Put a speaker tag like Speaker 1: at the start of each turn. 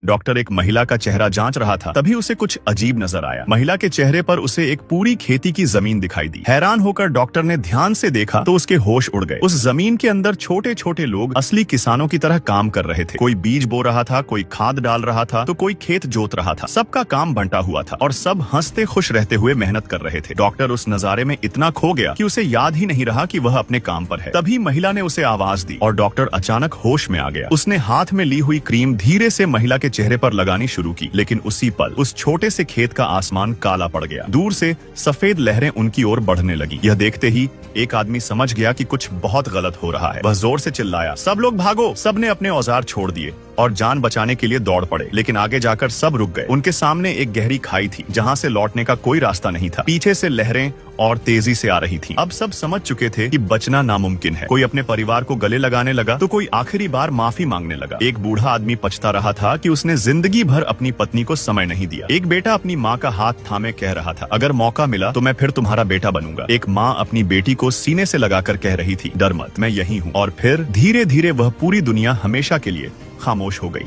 Speaker 1: Doctor एक महिला का चेहरा जांच रहा था, तभी उसे कुछ अजीब नजर आया। महिला के चेहरे पर उसे एक पूरी खेती की जमीन दिखाई दी। हैरान होकर डॉक्टर ने ध्यान से देखा तो उसके होश उड़ गए। उस जमीन के अंदर छोटे छोटे लोग असली किसानों की तरह काम कर रहे थे। कोई बीज बो रहा था, कोई खाद डाल रहा था, तो कोई खेत जोत रहा था। सबका काम बंटा हुआ था और सब हंसते खुश रहते हुए मेहनत कर रहे थे। डॉक्टर उस नजारे में इतना खो गया कि उसे याद ही नहीं रहा कि वह अपने काम पर है। तभी महिला ने उसे आवाज दी और डॉक्टर अचानक होश में आ गया। उसने हाथ में ली हुई क्रीम धीरे से महिला के चेहरे पर लगानी शुरू की, लेकिन उसी पल उस छोटे से खेत का आसमान काला पड़ गया। दूर से सफेद लहरें उनकी ओर बढ़ने लगी। यह देखते ही एक आदमी समझ गया कि कुछ बहुत गलत हो रहा है। वह जोर से चिल्लाया, सब लोग भागो। सबने अपने औजार छोड़ दिए और जान बचाने के लिए दौड़ पड़े, लेकिन आगे जाकर सब रुक गए। उनके सामने एक गहरी खाई थी जहां से लौटने का कोई रास्ता नहीं था। पीछे से लहरें और तेजी से आ रही थीं। अब सब समझ चुके थे कि बचना नामुमकिन है। कोई अपने परिवार को गले लगाने लगा तो कोई आखिरी बार माफी मांगने लगा। एक बूढ़ा आदमी पछता रहा था कि उसने जिंदगी भर अपनी पत्नी को समय नहीं दिया। एक बेटा अपनी माँ का हाथ थामे कह रहा था, अगर मौका मिला तो मैं फिर तुम्हारा बेटा बनूंगा। एक माँ अपनी बेटी को सीने से लगाकर कह रही थी, डर मत, मैं यही हूँ। और फिर धीरे धीरे वह पूरी दुनिया हमेशा के लिए खामोश हो गई।